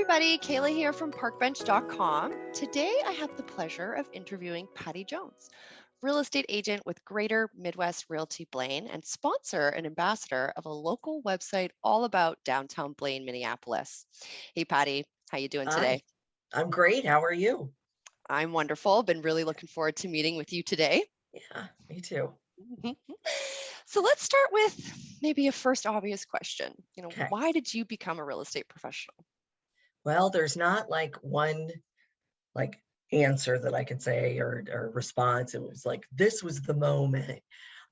everybody, Kayla here from parkbench.com. Today I have the pleasure of interviewing Patty Jones, real estate agent with Greater Midwest Realty Blaine and sponsor and ambassador of a local website all about downtown Blaine, Minneapolis. Hey Patty, how you doing Hi, today? I'm great. How are you? I'm wonderful. Been really looking forward to meeting with you today. Yeah, me too. So let's start with maybe a first obvious question. Okay. Why did you become a real estate professional? Well, there's not like one like answer that I can say or response. It was like this was the moment.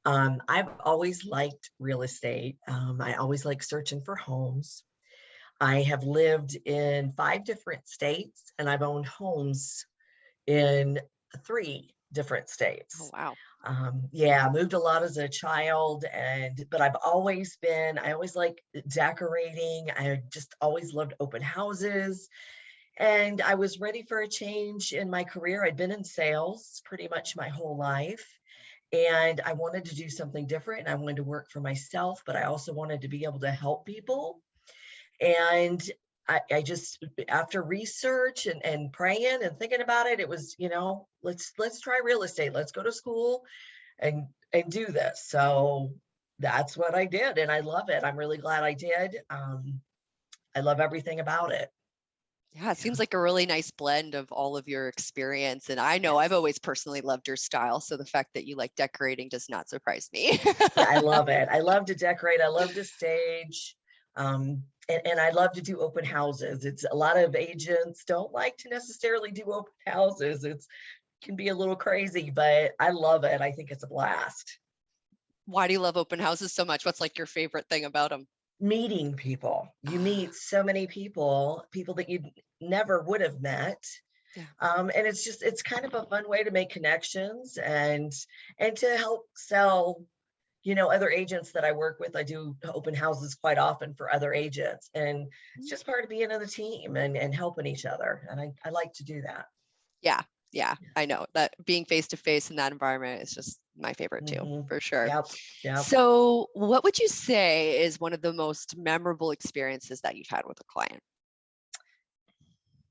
I've always liked real estate. I always like searching for homes. I have lived in 5 different states and I've owned homes in 3 different Oh, states. wow. Yeah, I moved a lot as a child, but I always like decorating. I just always loved open houses. And I was ready for a change in my career. I'd been in sales pretty much my whole life. And I wanted to do something different. And I wanted to work for myself, but I also wanted to be able to help people. And I just, after research and praying and thinking about it, it was, let's try real estate. Let's go to school and do this. So that's what I did. And I love it. I'm really glad I did. I love everything about it. Yeah, it Yeah. seems like a really nice blend of all of your experience. And I know I've always personally loved your style. So the fact that you like decorating does not surprise me. Yeah, I love it. I love to decorate. I love to stage. And I love to do open houses. It's a lot of agents don't like to necessarily do open houses. It's can be a little crazy, but I love it. I think it's a blast. Why do you love open houses so much? What's like your favorite thing about them? Meeting people. You meet so many people that you never would have met. Yeah. And it's kind of a fun way to make connections and to help sell, other agents that I work with. I do open houses quite often for other agents, and it's just part of being on the team and helping each other. And I like to do that. Yeah. Yeah. I know that being face to face in that environment is just my favorite too, Mm-hmm. for sure. Yep. Yep. So, what would you say is one of the most memorable experiences that you've had with a client?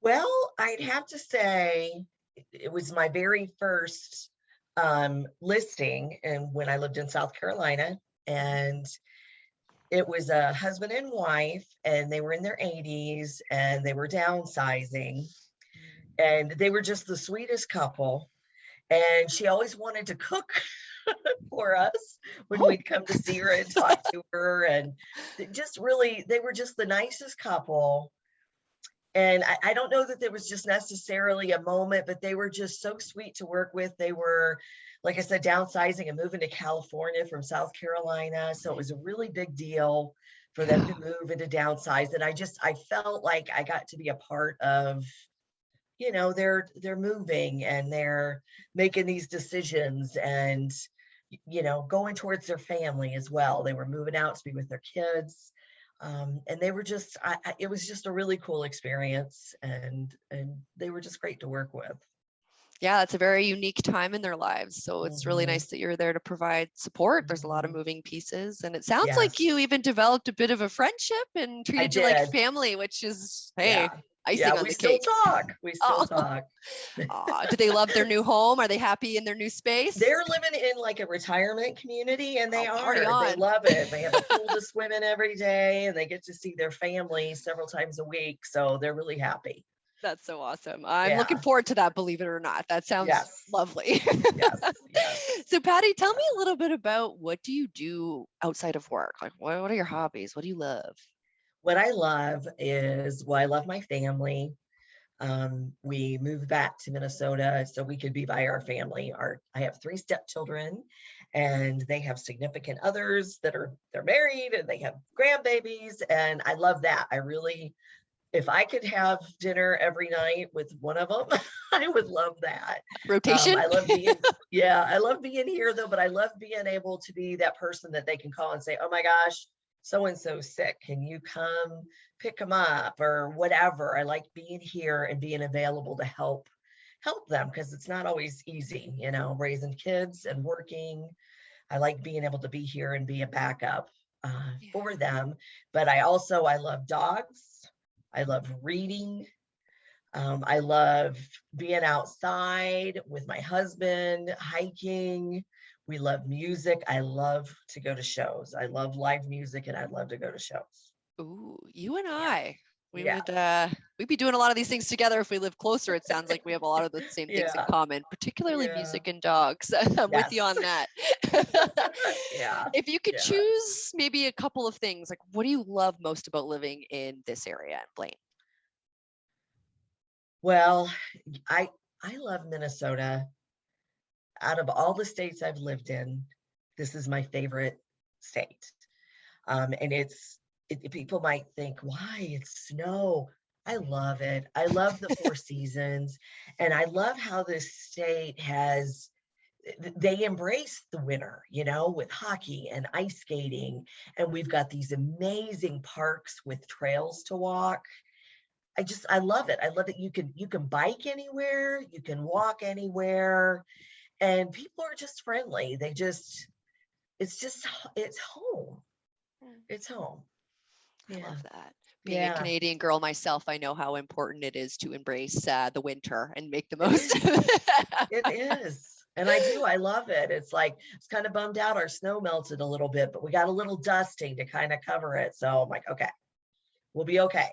Well, I'd have to say it was my very first listing, and when I lived in South Carolina, and it was a husband and wife, and they were in their 80s, and they were downsizing, and they were just the sweetest couple. And she always wanted to cook for us when Oh, we'd come to see her and talk to her, and they were just the nicest couple. And I don't know that there was just necessarily a moment, but they were just so sweet to work with. They were, like I said, downsizing and moving to California from South Carolina. So it was a really big deal for them yeah. to move and to downsize. And I felt like I got to be a part of, they're moving and they're making these decisions and, going towards their family as well. They were moving out to be with their kids. And they were just, it was just a really cool experience, and they were just great to work with. Yeah, it's a very unique time in their lives. So it's really Mm-hmm. nice that you're there to provide support. There's a lot of Mm-hmm. moving pieces. And it sounds like Yes, you even developed a bit of a friendship and I treated you like did. family, which is, Yeah. hey, Yeah, icing on we the still cake. talk. We still Oh, talk. do they love their new home? Are they happy in their new space? They're living in like a retirement community, and Oh, party they on. love it. They have a pool to swim in every day, and they get to see their family several times a week. So they're really happy. That's so awesome. I'm looking Yeah. forward to that, believe it or not. That sounds Yes. lovely. Yes. Yes. So, Patty, tell me Yeah. a little bit about what do you do outside of work? Like, what are your hobbies? What do you love? What I love is, well, I love my family. We moved back to Minnesota so we could be by our family. I have 3 stepchildren, and they have significant others they're married and they have grandbabies, and I love that. If I could have dinner every night with one of them, I would love that. Rotation? I love being, yeah, I love being here though, but I love being able to be that person that they can call and say, oh my gosh, so-and-so sick. Can you come pick them up or whatever? I like being here and being available to help them, because it's not always easy, raising kids and working. I like being able to be here and be a backup Yeah. for them. But I love dogs. I love reading. I love being outside with my husband, hiking. We love music. I love to go to shows. I love live music and I love to go to shows. Ooh, you and Yeah. I, we Yeah. would we'd be doing a lot of these things together if we lived closer. It sounds like we have a lot of the same things in Yeah. common, particularly Yeah. music and dogs. I'm with you Yes. on that. Yeah. If you could Yeah. choose maybe a couple of things, like what do you love most about living in this area in Blaine? Well, I I love Minnesota. Out of all the states I've lived in, this is my favorite state. And people might think, why? It's snow. I love it. I love the four seasons. And I love how this state has, they embrace the winter, with hockey and ice skating. And we've got these amazing parks with trails to walk. I love it. I love that you can bike anywhere, you can walk anywhere, and people are just friendly. It's just it's home. Mm, It's home. I love Yeah. that. Being a Yeah. Canadian girl myself, I know how important it is to embrace the winter and make the It most is. of it. It is. And I do. I love it. It's kind of bummed out. Our snow melted a little bit, but we got a little dusting to kind of cover it. So I'm like, okay, we'll be okay.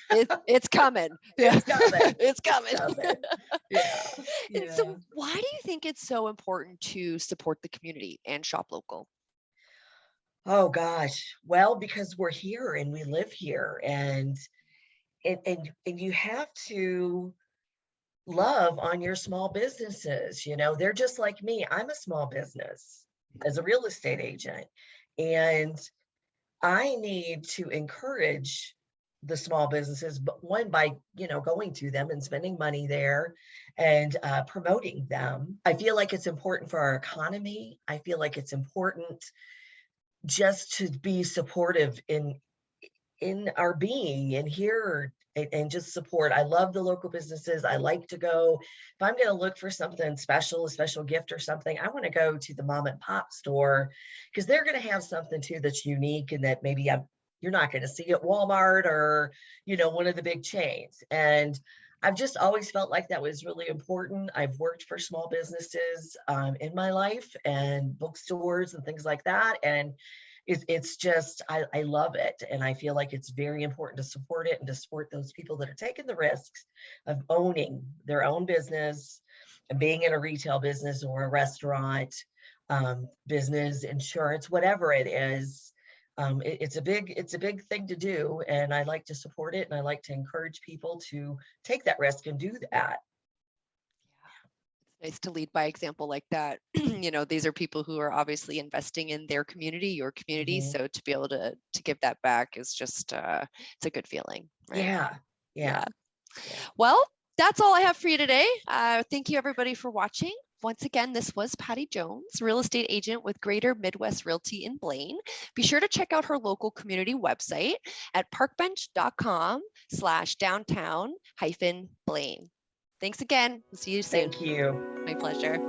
It's coming. Yeah, It's coming. it's It's coming. coming. Yeah. And Yeah. so, why do you think it's so important to support the community and shop local? Oh gosh. Well, because we're here and we live here and you have to love on your small businesses. They're just like me. I'm a small business as a real estate agent. And I need to encourage the small businesses, but one by going to them and spending money there and promoting them. I feel like it's important for our economy. I feel like it's important just to be supportive in our being and here and just support. I love the local businesses. I like to go if I'm going to look for something special, a special gift or something, I want to go to the mom and pop store because they're going to have something too that's unique and that maybe you're not going to see at Walmart or one of the big chains. And I've just always felt like that was really important. I've worked for small businesses in my life and bookstores and things like that. And it's just I love it, and I feel like it's very important to support it and to support those people that are taking the risks of owning their own business and being in a retail business or a restaurant business, insurance, whatever it is. It's a big thing to do, and I like to support it, and I like to encourage people to take that risk and do that. Nice to lead by example like that. These are people who are obviously investing in their community, your community. Mhm. So to be able to give that back is just it's a good feeling, right? Yeah, yeah, Yeah. yeah. Well, that's all I have for you today. Thank you everybody for watching. Once again, this was Patty Jones, real estate agent with Greater Midwest Realty in Blaine. Be sure to check out her local community website at parkbench.com/downtown-Blaine. Thanks again. We'll see you soon. Thank you. My pleasure.